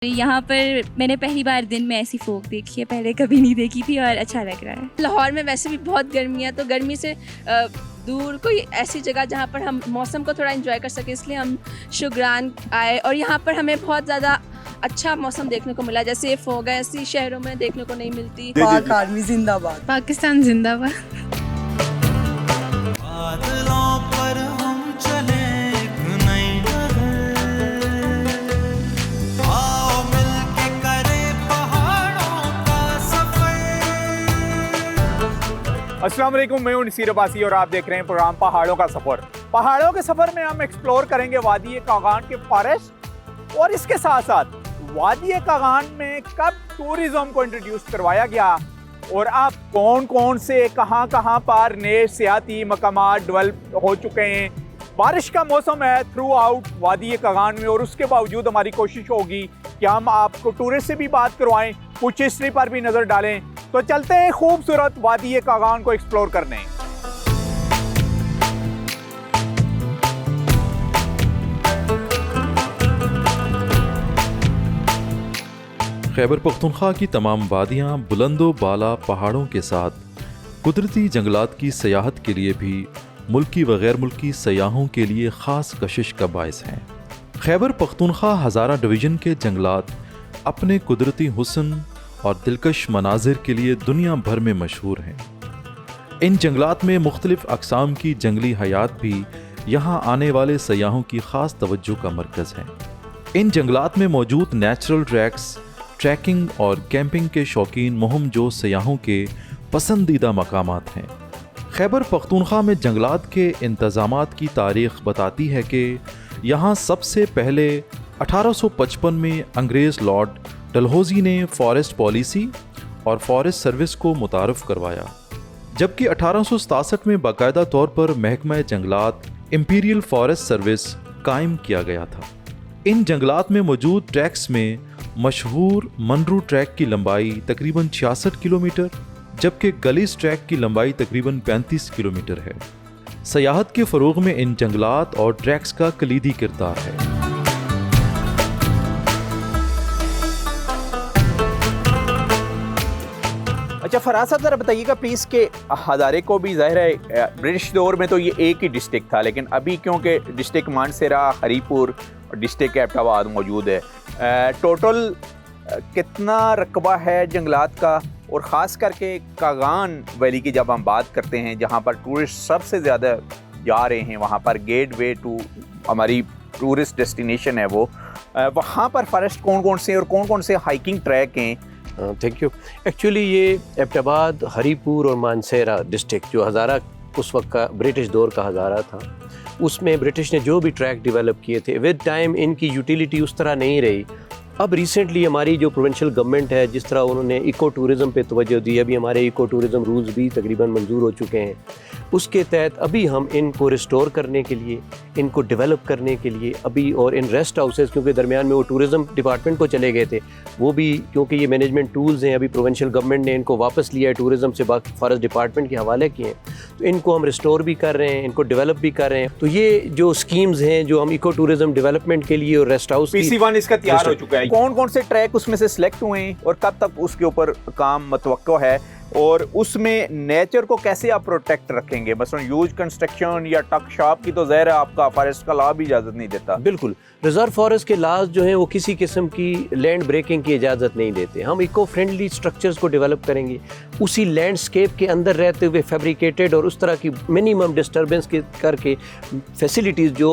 यहाँ पर मैंने पहली बार दिन में ऐसी फोक देखी है, पहले कभी नहीं देखी थी और अच्छा लग रहा है। लाहौर में वैसे भी बहुत गर्मी है, तो गर्मी से दूर कोई ऐसी जगह जहाँ पर हम मौसम को थोड़ा एंजॉय कर सकें, इसलिए हम शुगरान आए और यहाँ पर हमें बहुत ज़्यादा अच्छा मौसम देखने को मिला। जैसे ये फोक है, ऐसी शहरों में देखने को नहीं मिलती। पाक आर्मी जिंदाबाद, पाकिस्तान जिंदाबाद। अस्सलाम वालेकुम, मैं हूं नसीर अब्बासी और आप देख रहे हैं प्रोग्राम पहाड़ों का सफ़र। पहाड़ों के सफ़र में हम एक्सप्लोर करेंगे वादी कागान के फॉरेस्ट और इसके साथ साथ वादी कागान में कब टूरिज़्म को इंट्रोड्यूस करवाया गया और अब कौन कौन से कहां पर नए सियाती मकामात डेवलप हो चुके हैं। बारिश का मौसम है थ्रू आउट वादी कागान में और उसके बावजूद हमारी कोशिश होगी कि हम आपको टूरिस्ट से भी बात करवाएं, कुछ हिस्ट्री पर भी नज़र डालें। तो चलते हैं खूबसूरत वादी कागान को एक्सप्लोर करने। खैबर पख्तूनख्वा की तमाम वादियाँ बुलंदो बाला पहाड़ों के साथ कुदरती जंगलात की सयाहत के लिए भी मुल्की व गैर मुल्की सयाहों के लिए ख़ास कशिश का बायस हैं। खैबर पख्तूनख्वा हज़ारा डिवीज़न के जंगलात अपने कुदरती हुस्न और दिलकश मनाजिर के लिए दुनिया भर में मशहूर हैं। इन जंगलात में मुख्तलिफ़ अक़साम की जंगली हयात भी यहाँ आने वाले सयाहों की ख़ास तवज्जो का मरकज़ है। इन जंगलात में मौजूद नेचुरल ट्रैक्स ट्रैकिंग और कैंपिंग के शौकीन मुहिम जो सयाहों के पसंदीदा मकामात हैं। खैबर पख्तूनख्वा में जंगलात के इंतज़ामात की तारीख़ बताती है कि यहाँ सबसे पहले 1855 में अंग्रेज़ लॉर्ड डलहौज़ी ने फॉरेस्ट पॉलिसी और फॉरेस्ट सर्विस को मुतारफ़ करवाया, जबकि 1867 में बाकायदा तौर पर महकमा जंगलात इंपीरियल फॉरेस्ट सर्विस कायम किया गया था। इन जंगलात में मौजूद ट्रैक्स में मशहूर मनरू ट्रैक की लंबाई तकरीबन 66 किलोमीटर जबकि गलीस ट्रैक की लंबाई तकरीबन 35 किलोमीटर है। सयाहत के फ़रोग़ में इन जंगलात और ट्रैक्स का कलीदी किरदार है। अच्छा फराज साहब, ज़रा बताइएगा प्लीज़ के हज़ारे को भी ज़ाहिर है ब्रिटिश दौर में तो ये एक ही डिस्ट्रिक्ट था, लेकिन अभी क्योंकि डिस्ट्रिक्ट मानसरा, हरीपुर और डिस्ट्रिक्ट एबटाबाद मौजूद है, टोटल कितना रकबा है जंगलात का? और ख़ास करके कागान वैली की जब हम बात करते हैं जहाँ पर टूरिस्ट सबसे ज़्यादा जा रहे हैं, वहाँ पर गेट वे टू हमारी टूरिस्ट डेस्टिनेशन है वो, वहाँ पर फॉरेस्ट कौन कौन से और कौन कौन से हाइकिंग ट्रैक हैं? Thank you. एक्चुअली ये एबटाबाद, हरीपुर और मानसेरा डिस्ट्रिक्ट जो हज़ारा उस वक्त का ब्रिटिश दौर का हज़ारा था, उसमें ब्रिटिश ने जो भी ट्रैक डेवलप किए थे विद टाइम इनकी यूटिलिटी उस तरह नहीं रही। अब रिसेंटली हमारी जो प्रोविंशियल गवर्नमेंट है, जिस तरह उन्होंने इको टूरिज़म पे तवज्जो दी, अभी हमारे इको टूरिज़म रूल्स भी तकरीबन मंजूर हो चुके हैं। उसके तहत अभी हम इनको रिस्टोर करने के लिए, इनको डेवलप करने के लिए अभी, और इन रेस्ट हाउसेस क्योंकि दरमियान में वो टूरिज़म डिपार्टमेंट को चले गए थे, वो भी क्योंकि ये मैनेजमेंट टूल्स हैं, अभी प्रोविंशियल गवर्नमेंट ने इनको वापस लिया है, टूरिज़म से बाकी फॉरेस्ट डिपार्टमेंट के हवाले किए हैं, तो इनको हम रिस्टोर भी कर रहे हैं, इनको डेवलप भी कर रहे हैं। तो ये जो स्कीम्स हैं जो हम इको टूरिज़म डेवलपमेंट के लिए और रेस्ट हाउस PC1 इसका तैयार हो चुका है। कौन कौन से ट्रैक उसमें से सिलेक्ट हुए हैं और कब तक उसके ऊपर काम मतवक्को है और उसमें नेचर को कैसे आप प्रोटेक्ट रखेंगे? मसलन यूज कंस्ट्रक्शन या टक शॉप की तो ज़ाहिर है आपका फॉरेस्ट का लॉ भी इजाज़त नहीं देता। बिल्कुल, रिजर्व फॉरेस्ट के लॉज जो हैं वो किसी किस्म की लैंड ब्रेकिंग की इजाज़त नहीं देते। हम इको फ्रेंडली स्ट्रक्चर्स को डेवलप करेंगे, उसी लैंडस्केप के अंदर रहते हुए फैब्रिकेटेड और उस तरह की मिनिमम डिस्टर्बेंस के करके फैसिलिटीज़ जो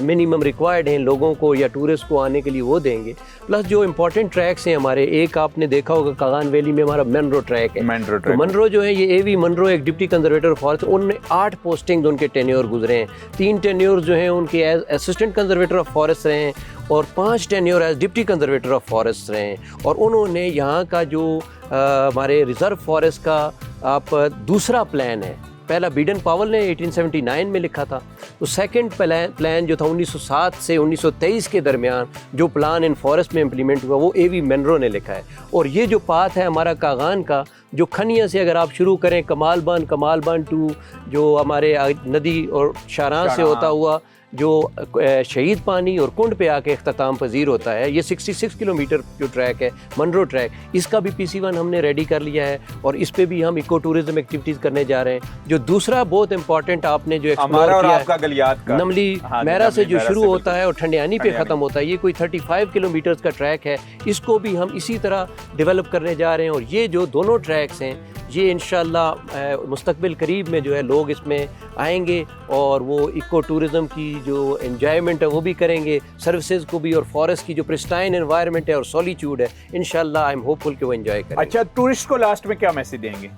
मिनिमम रिक्वायर्ड हैं लोगों को या टूरिस्ट को आने के लिए वो देंगे। प्लस जो इंपॉर्टेंट ट्रैक्स हैं हमारे, एक आपने देखा होगा कागान वैली में हमारा मनरो ट्रैक है। तो मनरो जो है ये AV मनरो एक डिप्टी कंजर्वेटर फॉरेस्ट, उनने 8 पोस्टिंग उनके टेन्योर गुजरे हैं। 3 टेन्योर जो हैं उनके as assistant conservator of forest रहे हैं और 5 tenure as deputy conservator of forest रहे हैं। और उन्होंने यहाँ का जो हमारे रिजर्व फॉरेस्ट का आप दूसरा प्लान है, पहला बीडन पावल ने 1879 में लिखा था, तो सेकंड प्लान जो था 1907 से 1923 के दरमियान जो प्लान इन फॉरेस्ट में इम्प्लीमेंट हुआ वो AV मनरो ने लिखा है। और ये जो पाथ है हमारा कागान का, जो खनिया से अगर आप शुरू करें कमाल बन टू जो हमारे नदी और शारान से होता हुआ जो शहीद पानी और कुंड पे आके अख्ताम पजीर होता है। ये 66 किलोमीटर जो ट्रैक है मनरो ट्रैक, इसका भी PC1 हमने रेडी कर लिया है और इस पे भी हम इको टूरिज्म एक्टिविटीज़ करने जा रहे हैं। जो दूसरा बहुत इंपॉर्टेंट आपने जो एक्सप्लोर किया है, गलियात का नमली मैरा से जो शुरू होता है और ठंडियानी पे ख़त्म होता है, ये कोई 35 किलोमीटर का ट्रैक है। इसको भी हम इसी तरह डेवलप करने जा रहे हैं और ये जो दोनों ट्रैक्स हैं ये इंशाल्लाह मुस्तकबिल करीब में जो है लोग इसमें आएंगे और वो इको टूरिज़म की जो एंजॉयमेंट है वो भी करेंगे, सर्विसेज को भी, और फॉरेस्ट की जो प्रिस्टाइन एनवायरनमेंट है और सॉलिट्यूड है, इंशाल्लाह आई एम होपफुल कि वो एंजॉय करेंगे। अच्छा, टूरिस्ट को लास्ट में क्या मैसेज देंगे?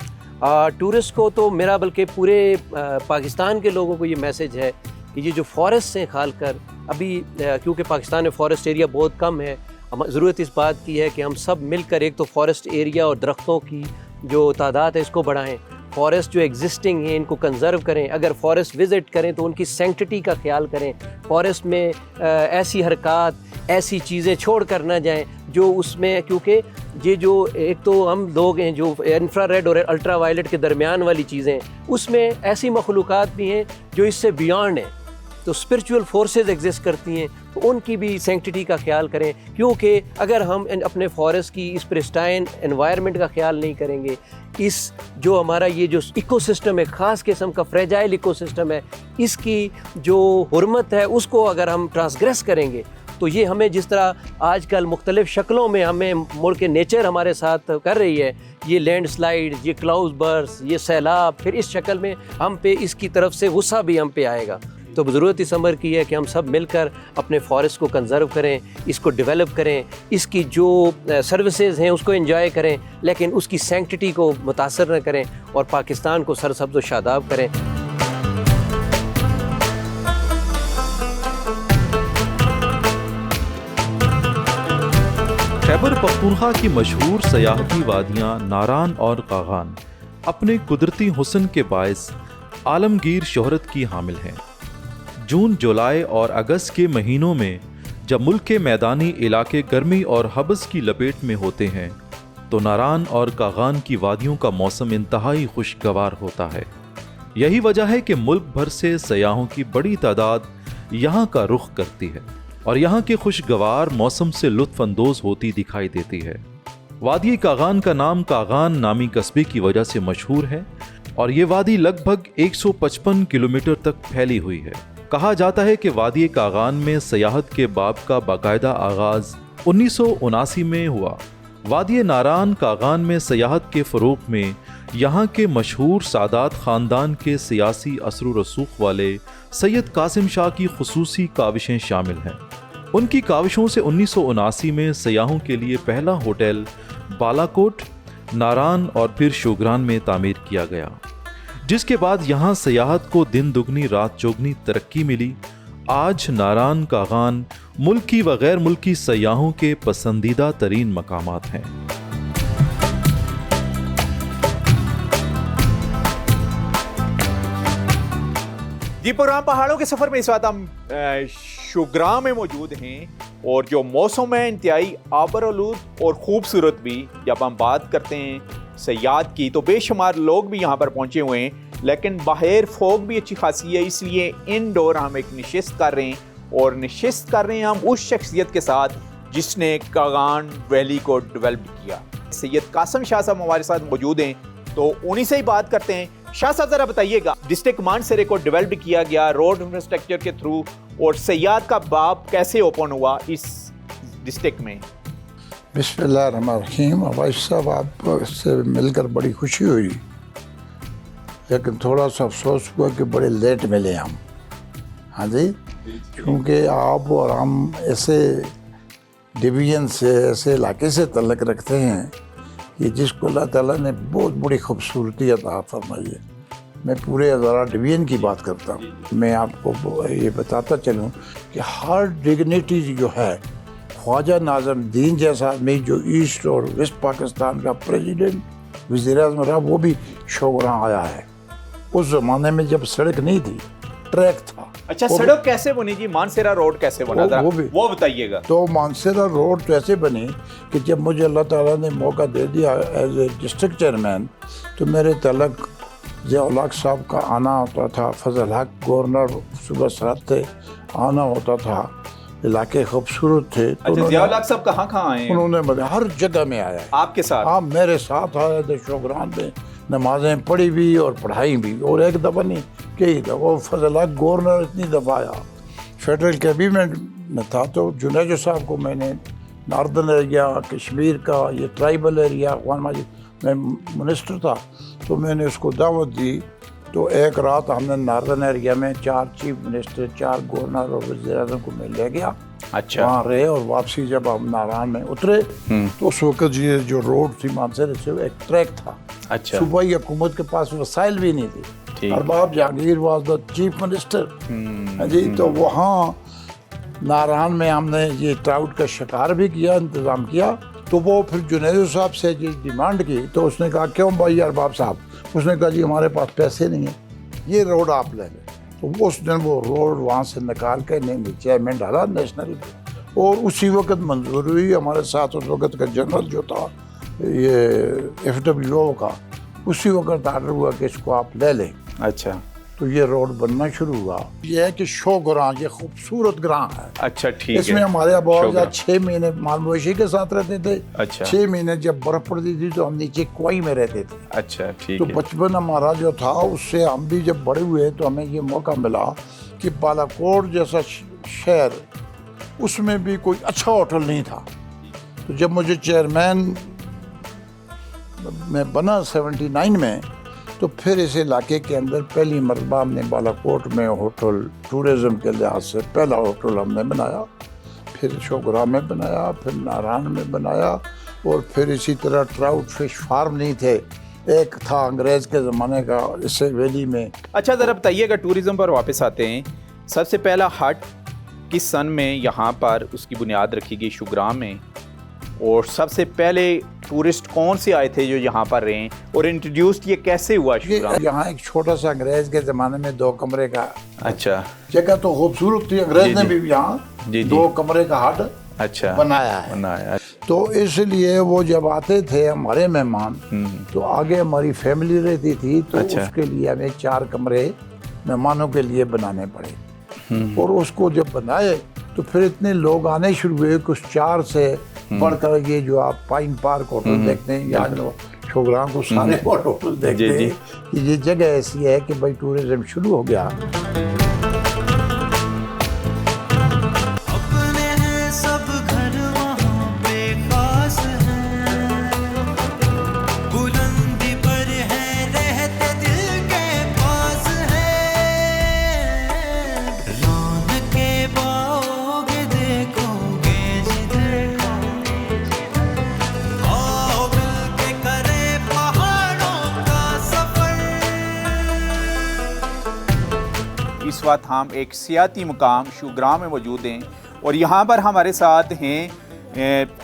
टूरिस्ट को तो मेरा बल्कि पूरे पाकिस्तान के लोगों को ये मैसेज है कि ये जो फॉरेस्ट से खाल कर अभी क्योंकि पाकिस्तान में फॉरेस्ट एरिया बहुत कम है, ज़रूरत इस बात की है कि हम सब मिलकर एक तो फॉरेस्ट एरिया और दरख्तों की जो तादाद है इसको बढ़ाएं, फॉरेस्ट जो एग्जिस्टिंग है इनको कंजर्व करें, अगर फॉरेस्ट विज़िट करें तो उनकी सेंक्टिटी का ख्याल करें, फॉरेस्ट में ऐसी हरकत ऐसी चीज़ें छोड़ कर ना जाएं जो उसमें, क्योंकि ये जो एक तो हम लोग हैं जो इंफ्रारेड और अल्ट्रा वायलेट के दरमियान वाली चीज़ें, उसमें ऐसी मखलूक़ात भी हैं जो इससे बियॉन्ड हैं, तो स्पिरिचुअल फोर्सेस एग्जिस्ट करती हैं, तो उनकी भी सेंक्टिटी का ख्याल करें, क्योंकि अगर हम अपने फॉरेस्ट की इस प्रिस्टाइन एनवायरनमेंट का ख्याल नहीं करेंगे, इस जो हमारा ये जो इकोसिस्टम है, ख़ास किस्म का फ्रेजाइल इकोसिस्टम है, इसकी जो हुर्मत है उसको अगर हम ट्रांसग्रेस करेंगे तो ये हमें जिस तरह आजकल मुख्तलिफ़ शक्लों में हमें मुल्क के नेचर हमारे साथ कर रही है, ये लैंडस्लाइड, ये क्लाउड बर्स्ट, ये सैलाब, फिर इस शक्ल में हम पे इसकी तरफ से गुस्सा भी हम पे आएगा। तो ज़रूरत इस अमर की है कि हम सब मिलकर अपने फॉरेस्ट को कंजर्व करें, इसको डेवलप करें, इसकी जो सर्विसेज हैं उसको एंजॉय करें, लेकिन उसकी सेंक्टिटी को मुतासर न करें और पाकिस्तान को सरसब्ज़ व शादाब करें। खैबर पख्तूनख्वा की मशहूर सयाहती वादियाँ नारान और कागान अपने कुदरती हुस्न के बायस आलमगीर शोहरत की हामिल हैं। जून, जुलाई और अगस्त के महीनों में जब मुल्क के मैदानी इलाके गर्मी और हबस की लपेट में होते हैं तो नारान और कागान की वादियों का मौसम इंतहाई खुशगवार होता है। यही वजह है कि मुल्क भर से सयाहों की बड़ी तादाद यहाँ का रुख करती है और यहाँ के खुशगवार मौसम से लुत्फ़ अंदोज़ होती दिखाई देती है। वादी कागान का नाम कागान नामी कस्बे की वजह से मशहूर है और ये वादी लगभग 155 किलोमीटर तक फैली हुई है। कहा जाता है कि वादी कागान में सयाहत के बाब का बाकायदा आगाज़ 1979 में हुआ। वादी नारान कागान में सयाहत के फ़रोग़ में यहाँ के मशहूर सादात ख़ानदान के सियासी असर रसूख वाले सैयद कासिम शाह की खुसूसी काविशें शामिल हैं। उनकी काविशों से 1979 में सयाहों के लिए पहला होटल बालाकोट, नारान और फिर शोगरान में तामीर किया गया, जिसके बाद यहाँ सयाहत को दिन दुगनी रात चौगनी तरक्की मिली। आज नारान कागान मुल्की व गैर मुल्की सयाहों के पसंदीदा तरीन मकामात हैं। जी, प्रोग्राम पहाड़ों के सफ़र में इस वक्त हम शोगरां में मौजूद हैं और जो मौसम है इंतहाई आबरआलूद और ख़ूबसूरत भी। जब हम बात करते हैं सयाहत की तो बेशुमार लोग भी यहाँ पर पहुँचे हुए हैं, लेकिन बाहर फोग भी अच्छी खासी है, इसलिए इनडोर हम एक नशिस्त कर रहे हैं और नशिस्त कर रहे हैं हम उस शख्सियत के साथ जिसने कागान वैली को डेवलप किया। सैयद कासिम शाह साहब हमारे साथ मौजूद हैं, तो उन्हीं से ही बात करते हैं। शाह साहब ज़रा बताइएगा, डिस्ट्रिक्ट मानसरे को डेवलप किया गया रोड इंफ्रास्ट्रक्चर के थ्रू, और सयाहत का बाब कैसे ओपन हुआ इस डिस्ट्रिक्ट में? बिस्मिल्लाहिर्रहमानिर्रहीम। अवाइश साहब, आपसे मिलकर बड़ी खुशी हुई, लेकिन थोड़ा सा अफसोस हुआ कि बड़े लेट मिले हम। हाँ जी, क्योंकि आप और हम ऐसे डिवीज़न से, ऐसे इलाके से तल्लक रखते हैं कि जिसको अल्लाह ताला ने बहुत बड़ी खूबसूरती अता फरमाई है। मैं पूरे हज़ारा डिवीज़न की बात करता हूँ। मैं आपको ये बताता चलूँ कि हर डिग्निटी जो है, ख्वाजा नाज़मुद्दीन जैसा आदमी जो ईस्ट और वेस्ट पाकिस्तान का प्रेसिडेंट वज़ीर-ए-आज़म रहा, वो भी शोगरां आया है। उस ज़माने में जब सड़क नहीं थी, ट्रैक था। अच्छा, सड़क कैसे बनी जी? मानसरा रोड कैसे बना था, वो बताइएगा। तो मानसरा रोड तो ऐसे बनी कि जब मुझे अल्लाह ताला ने मौका दे दिया एज ए डिस्ट्रिक्ट चेयरमैन, तो मेरे तलक ज़िया-उल-हक साहब का आना होता था, फजल हक गवर्नर सुबह सरहद थे, आना होता था, इलाके खूबसूरत थे। तो अच्छा, ज़िया-उल-हक साहब कहाँ आए हैं? उन्होंने हर जगह में आया है। आपके साथ? आप मेरे साथ आए थे शोग्रान में, नमाजें पढ़ी भी और पढ़ाई भी, और एक दफ़ा नहीं कई दफ़ा। फजल हक गवर्नर इतनी दफ़ा आया, फेडरल कैबिनेट में था, तो जुनेजो साहब को मैंने नार्दर्न एरिया कश्मीर का ये ट्राइबल एरिया अखवान माजिद में मिनिस्टर था, तो मैंने उसको दावत दी। तो एक रात हमने नार्दर्न एरिया में 4 चीफ मिनिस्टर, 4 गवर्नर और वज़ीर-ए-आज़म को मैं ले गया। अच्छा। वहाँ रहे, और वापसी जब हम नारायण में उतरे तो उस वक्त ये जो रोड थी मानसर से एक ट्रैक था। अच्छा। सूबाई हुकूमत के पास वसाइल भी नहीं थे। Arbab Jahangir was the chief minister. जी, तो वहाँ नारायण में हमने ये ट्राउट का शिकार भी किया, इंतज़ाम किया। तो वो फिर जुनेजो साहब से ये डिमांड की, तो उसने कहा क्यों भाई अरबाब साहब? उसने कहा जी हमारे पास पैसे नहीं है, ये रोड आप ले लें। तो उस दिन वो रोड वहाँ से निकाल के नीचे में डाला नेशनल, और उसी वक्त मंजूर हुई। हमारे साथ उस वक्त का जनरल जो था ये FWO का, उसी वक्त आर्डर हुआ कि इसको आप ले लें। अच्छा। तो ये रोड बनना शुरू हुआ। ये है कि शो ग्रां, ये खूबसूरत ग्रां है। अच्छा, ठीक है। इसमें हमारे बहुत 6 महीने माल मवेशी के साथ रहते थे। अच्छा। 6 महीने जब बर्फ पड़ती थी तो हम नीचे कुआई में रहते थे। अच्छा, ठीक तो है। बचपन हमारा जो था उससे हम भी जब बड़े हुए तो हमें ये मौका मिला कि बालाकोट जैसा शहर, उसमें भी कोई अच्छा होटल नहीं था। तो जब मुझे चेयरमैन में बना 79 में, तो फिर इस इलाके के अंदर पहली मरतबा हमने बालाकोट में होटल, टूरिज़म के लिहाज से पहला होटल हमने बनाया। फिर शोगरा में बनाया, फिर नारायण में बनाया, और फिर इसी तरह ट्राउट फिश फार्म नहीं थे, एक था अंग्रेज़ के ज़माने का इसे वैली में। अच्छा, ज़रा बताइएगा, टूरिज़्म पर वापस आते हैं। सबसे पहला हट किस सन में यहाँ पर उसकी बुनियाद रखी गई शुग्राम में, और सबसे पहले टूरिस्ट कौन से आए थे जो यहाँ पर रहे, और इंट्रोड्यूस्ड ये कैसे हुआ शुग्राम? यहाँ एक छोटा सा अंग्रेज़ के ज़माने में 2 कमरे का, अच्छा, जगह तो खूबसूरत थी। अंग्रेज़ ने भी यहाँ 2 कमरे का हट अच्छा बनाया है। तो इसलिए वो जब आते थे हमारे मेहमान, तो आगे हमारी फैमिली रहती थी, तो उसके लिए हमें 4 कमरे मेहमानों के लिए बनाने पड़े। और उसको जब बनाए तो फिर इतने लोग आने शुरू हुए, कुछ 4 से बढ़कर ये जो आप पाइन पार्क होटल देखते हैं या शोग्राम को सारे होटल देखते हैं, कि ये जगह ऐसी है कि भाई टूरिज्म शुरू हो गया। इस वक्त हम एक सियाती मुकाम शुग्राम में मौजूद हैं, और यहाँ पर हमारे साथ हैं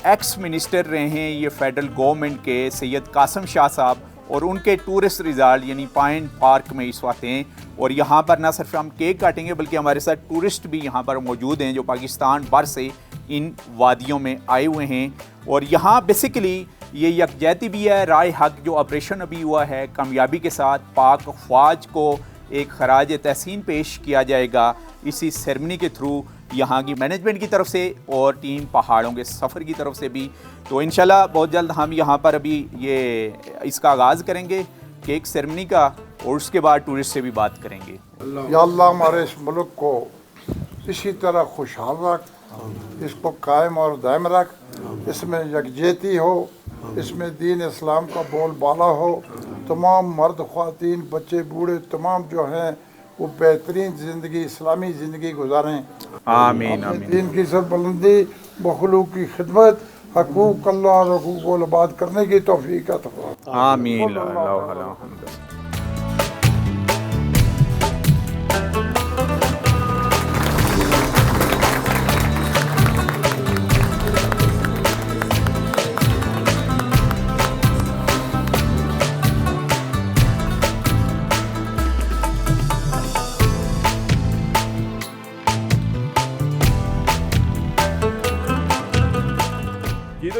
एक्स मिनिस्टर रहे हैं ये फेडरल गवर्नमेंट के सैयद कासम शाह साहब, और उनके टूरिस्ट रिजॉर्ट यानी पाइन पार्क में इस वक्त हैं। और यहाँ पर ना सिर्फ हम केक काटेंगे बल्कि हमारे साथ टूरिस्ट भी यहाँ पर मौजूद हैं जो पाकिस्तान भर से इन वादियों में आए हुए हैं। और यहाँ बेसिकली ये यकजहती भी है। राय हक जो ऑपरेशन अभी हुआ है कामयाबी के साथ, पाक फ़ौज को एक खराज तहसीन पेश किया जाएगा इसी सेरेमनी के थ्रू, यहाँ की मैनेजमेंट की तरफ से और टीम पहाड़ों के सफ़र की तरफ से भी। तो इंशाल्लाह बहुत जल्द हम यहाँ पर अभी ये इसका आगाज़ करेंगे केक सेरेमनी का, और उसके बाद टूरिस्ट से भी बात करेंगे। या अल्लाह हमारे इस मुल्क को इसी तरह खुशहाल रख, इसको कायम और दायम रख, इसमें यकजहती हो, इसमें दीन इस्लाम का बोलबाला हो, तमाम मर्द ख़वातीन बच्चे बूढ़े तमाम जो हैं वो बेहतरीन ज़िंदगी इस्लामी ज़िंदगी गुजारें। आमीन आमीन। दीन की सरबुलंदी, मखलूक की खिदमत, हकूक़ अल्लाह और हकूक़ इबाद करने की तौफ़ीक़ अता फरमा। आमीन।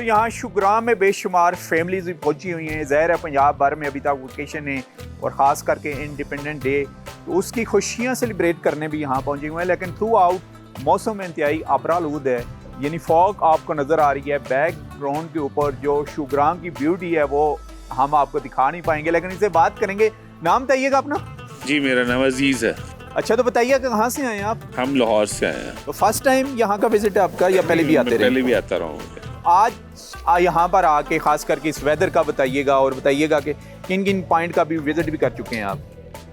यहाँ शुगरान में बेशुमार फैमिलीज भी पहुँची हुई हैं। ज़ाहिर है पंजाब भर में अभी तक वोकेशन है और ख़ास करके इंडिपेंडेंट डे तो उसकी खुशियाँ सेलिब्रेट करने भी यहाँ पहुँचे हुए हैं। लेकिन थ्रू आउट मौसम इंतहाई अबरालूद है, यानी फॉग आपको नज़र आ रही है। बैकग्राउंड के ऊपर जो शुगरान की ब्यूटी है वो हम आपको दिखा नहीं पाएंगे, लेकिन इससे बात करेंगे। नाम बताइएगा अपना। जी मेरा नाम अजीज़ है। अच्छा, तो बताइए कहाँ से आए हैं आप? हम लाहौर से आए हैं। तो फर्स्ट टाइम यहाँ का विजिट है आपका या पहले भी आते रहे? पहले भी आता रहा हूँ। आज यहाँ पर आके खास करके इस वेदर का बताइएगा और बताइएगा कि किन किन पॉइंट का भी विजिट भी कर चुके हैं आप?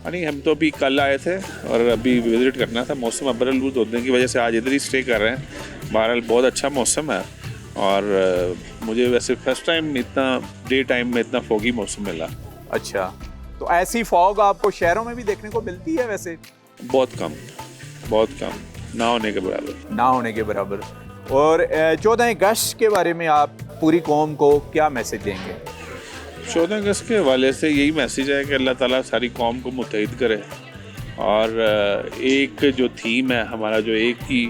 नहीं, हम तो अभी कल आए थे और अभी विजिट करना था। मौसम अबरालूद होने की वजह से आज इधर ही स्टे कर रहे हैं। बहरहाल बहुत अच्छा मौसम है और मुझे वैसे फर्स्ट टाइम इतना डे टाइम में इतना फोगी मौसम मिला। अच्छा, तो ऐसी फॉग आपको शहरों में भी देखने को मिलती है? वैसे बहुत कम, ना होने के बराबर। ना होने के बराबर। और 14 अगस्त के बारे में आप पूरी कौम को क्या मैसेज देंगे? 14 अगस्त के हवाले से यही मैसेज है कि अल्लाह ताला सारी कौम को मुत्तहिद करे और एक जो थीम है हमारा, जो एक ही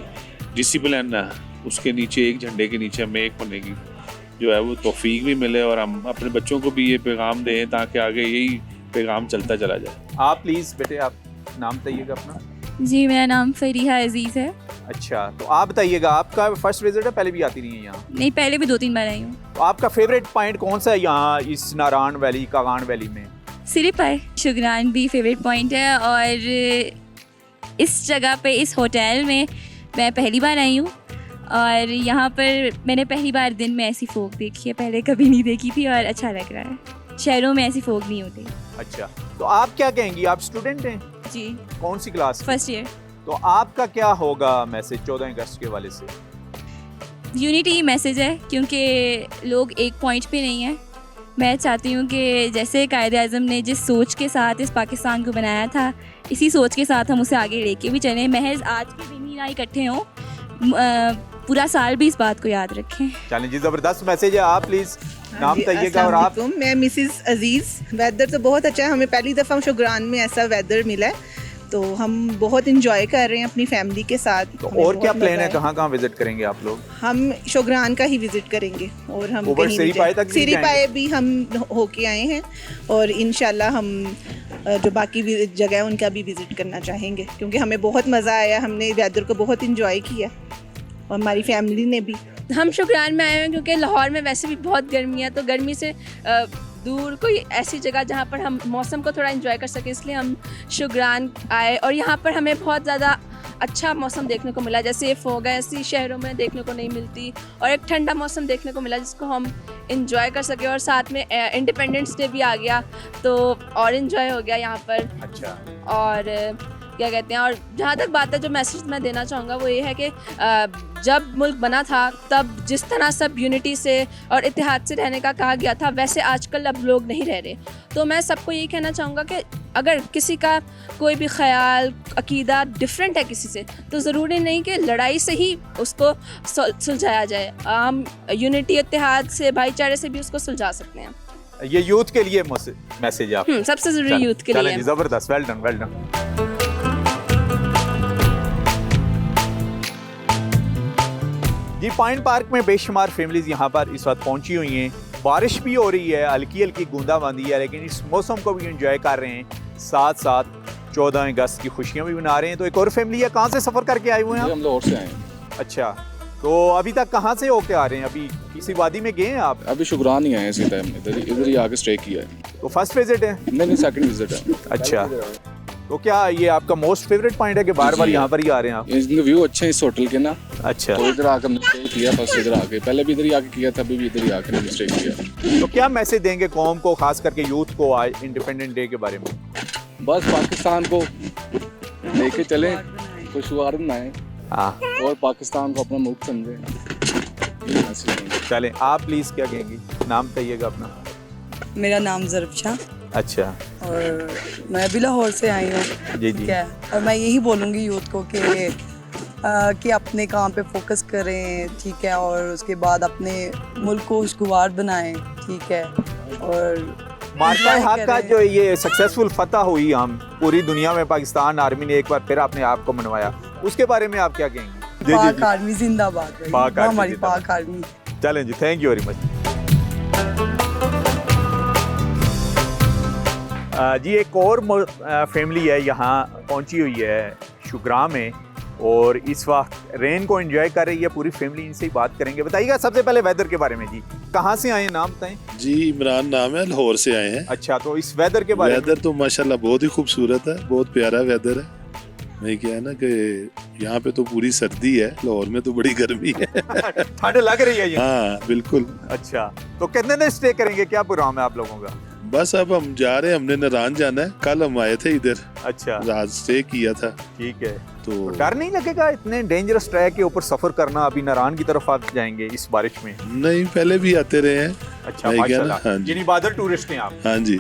डिसिप्लिन है, उसके नीचे एक झंडे के नीचे हमें एक होने की जो है वो तौफीक भी मिले और हम अपने बच्चों को भी ये पैगाम दें ताकि आगे यही पैगाम चलता चला जाए। आप प्लीज़ बेटे, आप नाम बताइएगा अपना। जी, मेरा नाम फरीहा अजीज़ है। अच्छा, तो आप बताइएगा, आपका फर्स्ट विजिट है, पहले भी आती रही है यहाँ? नहीं, पहले भी 2-3 बार आई हूँ। तो आपका फेवरेट पॉइंट कौन सा है यहाँ इस नारायण वैली, कागान वैली में? सिरिपाई शुगरान भी फेवरेट पॉइंट है और इस जगह पे इस होटल में मैं पहली बार आई हूँ और यहाँ पर मैंने पहली बार दिन में ऐसी फोक देखी है, पहले कभी नहीं देखी थी और अच्छा लग रहा है। शहरों में ऐसी फोक नहीं होती। अच्छा, तो आप क्या कहेंगी? आप स्टूडेंट हैं? जी, कौन सी क्लास? First year. तो आपका क्या होगा मैसेज 14 अगस्त के वाले से? यूनिटी मैसेज है क्योंकि लोग एक पॉइंट पे नहीं है। मैं चाहती हूँ कि जैसे कायदे आज़म ने जिस सोच के साथ इस पाकिस्तान को बनाया था, इसी सोच के साथ हम उसे आगे लेके भी चलें। महज आज के दिन ही ना इकट्ठे हों, पूरा साल भी इस बात को याद रखें। चलें जी, ज़बरदस्त मैसेज है। आप प्लीज़ नाम बताइएगा। और आप? मैं मिसिस अजीज़। वेदर तो बहुत अच्छा है, हमें पहली दफ़ा शुगरान में ऐसा वेदर मिला है तो हम बहुत इंजॉय कर रहे हैं अपनी फैमिली के साथ। तो और क्या प्लान है, कहाँ विजिट करेंगे आप लोग? हम शुगरान का ही विजिट करेंगे और हम ऊपर सिरिपाई तक भी सिरिपाई भी हम होके आए हैं और इंशाल्लाह हम जो बाकी भी जगह है उनका भी विजिट करना चाहेंगे क्योंकि हमें बहुत मज़ा आया। हमने वेदर को बहुत इंजॉय किया और हमारी फैमिली ने भी। हम शुगरान में आए हैं क्योंकि लाहौर में वैसे भी बहुत गर्मी है, तो गर्मी से दूर कोई ऐसी जगह जहाँ पर हम मौसम को थोड़ा एंजॉय कर सकें, इसलिए हम शुगरान आए। और यहाँ पर हमें बहुत ज़्यादा अच्छा मौसम देखने को मिला, जैसे फॉग है ऐसी शहरों में देखने को नहीं मिलती, और एक ठंडा मौसम देखने को मिला जिसको हम इंजॉय कर सके। और साथ में इंडिपेंडेंस डे भी आ गया तो और इंजॉय हो गया यहाँ पर। अच्छा, और क्या कहते हैं, और जहाँ तक बात है, जो मैसेज मैं देना चाहूँगा वो ये है कि जब मुल्क बना था तब जिस तरह सब यूनिटी से और इत्तेहाद से रहने का कहा गया था, वैसे आजकल अब लोग नहीं रह रहे। तो मैं सबको यही कहना चाहूँगा कि अगर किसी का कोई भी ख्याल अकीदा डिफरेंट है किसी से, तो ज़रूरी नहीं कि लड़ाई से ही उसको सुलझाया जाए। हम यूनिटी, इत्तेहाद से, भाईचारे से भी उसको सुलझा सकते हैं। ये यूथ के लिए मैसेज आप? सबसे ज़रूरी यूथ के लिए। ज़बरदस्त, वेल डन, वेल डन। जी, पॉइंट पार्क में बेशुमार फैमिलीज यहाँ पर इस वक्त पहुँची हुई हैं। बारिश भी हो रही है, हल्की हल्की बूंदाबांदी है, लेकिन इस मौसम को भी एंजॉय कर रहे हैं, साथ साथ 14 अगस्त की खुशियाँ भी मना रहे हैं। तो एक और फैमिली है, कहाँ से सफ़र करके आए हुए हैं? हम लाहौर से आए हैं। अच्छा, तो अभी तक कहाँ से होके आ रहे हैं? अभी किसी वादी में गए हैं आप? अभी शुगरान ही आए हैं, सीधा इधर ही आके स्टे किया है। तो फर्स्ट विजिट है? नहीं, सेकंड विजिट है। अच्छा, तो क्या ये आपका मोस्ट फेवरेट पॉइंट है कि बार बार यहाँ पर ही आ रहे हैं आप? इनके व्यू अच्छे हैं इस होटल के ना। अच्छा, तो इधर आकर हमने स्टे किया, फर्स्ट इधर आके, पहले भी इधर ही आके किया था, अभी भी इधर ही आकर हमने स्टे किया। तो क्या मैसेज देंगे कौम को, खास करके यूथ को, आज इंडिपेंडेंट डे के बारे में? बस पाकिस्तान को लेके चलें, खुशगवार बनाएं और पाकिस्तान को अपना मुल्क समझें। चलें, आप प्लीज़ क्या कहेंगी? नाम बताइएगा अपना। मेरा नाम ज़रफ़शाह। अच्छा, और मैं भी लाहौर से आई हूँ। जी जी। ठीक है, और मैं यही बोलूँगी यूथ को कि अपने काम पे फोकस करें, ठीक है, और उसके बाद अपने मुल्क को खुशगवार बनाएं, ठीक है। और मार्का हक का जो ये सक्सेसफुल फतह हुई हम पूरी दुनिया में, पाकिस्तान आर्मी ने एक बार फिर अपने आप को मनवाया, उसके बारे में आप क्या कहेंगे? पाक आर्मी जिंदाबाद, हमारी पाक आर्मी। चलें जी, थैंक यू वेरी मच। जी एक और फैमिली है यहाँ पहुँची हुई है शुग्राम में, और इस वक्त रेन को एंजॉय कर रही है पूरी फैमिली। इनसे ही बात करेंगे। बताइएगा सबसे पहले वेदर के बारे में जी, कहाँ से आए हैं, नाम बताएं। जी इमरान नाम है, लाहौर से आए हैं। अच्छा, तो इस वेदर के बारे में। वेदर तो माशाल्लाह बहुत ही खूबसूरत है, बहुत प्यारा वेदर है। नहीं क्या है ना कि यहाँ पे तो पूरी सर्दी है, लाहौर में तो बड़ी गर्मी है। ठंड लग रही है ये। हाँ बिल्कुल। अच्छा, तो कितने दिन स्टे करेंगे, क्या प्रोग्राम है आप लोगों का? बस अब हम जा रहे हैं, हमने नारायण जाना है। कल हम आए थे इधर, अच्छा, रात स्टे किया था। ठीक है। तो डर नहीं लगेगा इतने डेंजरस ट्रैक के ऊपर सफर करना? अभी नारायण की तरफ आप जाएंगे इस बारिश में? नहीं, पहले भी आते रहे हैं। अच्छा, नहीं क्या ना? माशाल्लाह। हाँ जी। यानी बादल टूरिस्ट हैं आप? हाँ जी।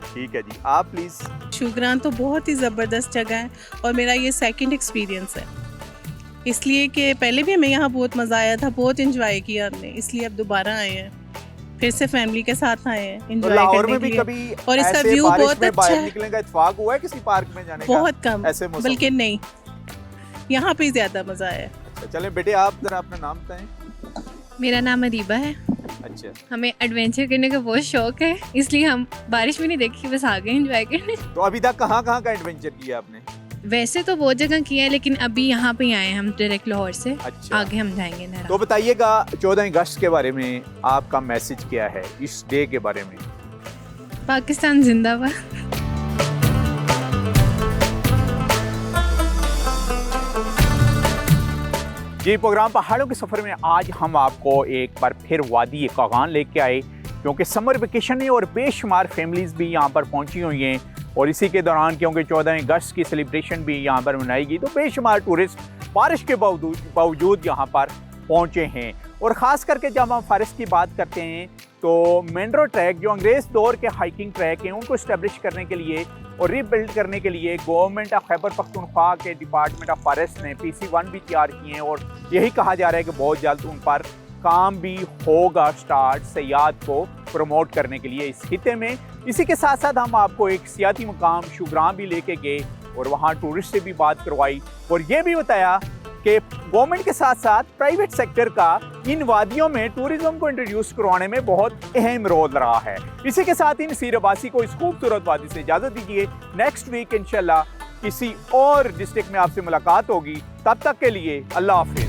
ठीक है जी, आप प्लीज। शुग्रान तो बहुत ही ज़बरदस्त जगह है और मेरा ये सेकंड एक्सपीरियंस है, इसलिए कि पहले भी हमें यहाँ बहुत मज़ा आया था, बहुत इंजॉय किया हमने, इसलिए अब दोबारा आए हैं, फिर से फैमिली के साथ आए हैं इंजॉय लाहौर करने में के भी लिए। कभी और इसका ऐसे व्यू बारिश बहुत में अच्छा बाहर है। निकलने का इत्तेफाक हुआ है किसी पार्क में जाने का? बहुत कम, ऐसे मौसम बल्कि नहीं, यहाँ पे ज़्यादा मज़ा आया। अच्छा, चलें बेटे, आप जरा अपना नाम बताएं। मेरा नाम अदीबा है। अच्छा, हमें एडवेंचर करने का बहुत शौक है, इसलिए हम बारिश भी नहीं देखी, बस आ गए एंजॉय करने। तो अभी तक कहाँ कहाँ का एडवेंचर किया आपने? वैसे तो बहुत जगह किया है, लेकिन अभी यहाँ पे ही आए हैं हम डायरेक्ट लाहौर से। अच्छा। आगे हम जाएंगे नारायण। तो बताइएगा 14 अगस्त के बारे में आपका मैसेज क्या है, इस डे के बारे में? पाकिस्तान जिंदाबाद। जी, प्रोग्राम पहाड़ों के सफ़र में आज हम आपको एक बार फिर वादी कागान लेके आए, क्योंकि समर वेकेशन है और बेशुमार फैमिलीज़ भी यहाँ पर पहुँची हुई हैं, और इसी के दौरान क्योंकि 14 अगस्त की सेलिब्रेशन भी यहाँ पर मनाएगी, तो बेशुमार टूरिस्ट बारिश के बावजूद यहाँ पर पहुँचे हैं। और ख़ास करके जब हम फॉरेस्ट की बात करते हैं तो मेंड्रो ट्रैक, जो अंग्रेज़ दौर के हाइकिंग ट्रैक हैं, उनको इस्टेब्लिश करने के लिए और रीबिल्ड करने के लिए गवर्नमेंट ऑफ खैबर पख्तूनख्वा के डिपार्टमेंट ऑफ फॉरेस्ट ने PC1 भी तैयार किए हैं, और यही कहा जा रहा है कि बहुत जल्द उन पर काम भी होगा स्टार्ट सयाहत को प्रमोट करने के लिए इस खिते में। इसी के साथ साथ हम आपको एक सियाती मुकाम शुग्राम भी लेके गए और वहाँ टूरिस्ट से भी बात करवाई, और ये भी बताया कि गवर्नमेंट के साथ साथ प्राइवेट सेक्टर का इन वादियों में टूरिज्म को इंट्रोड्यूस करवाने में बहुत अहम रोल रहा है। इसी के साथ ही नसीर अब्बासी को इस खूबसूरत वादी से इजाज़त दीजिए। नेक्स्ट वीक इंशाल्लाह किसी और डिस्ट्रिक्ट में आपसे मुलाकात होगी, तब तक के लिए अल्लाह हाफ़िज़।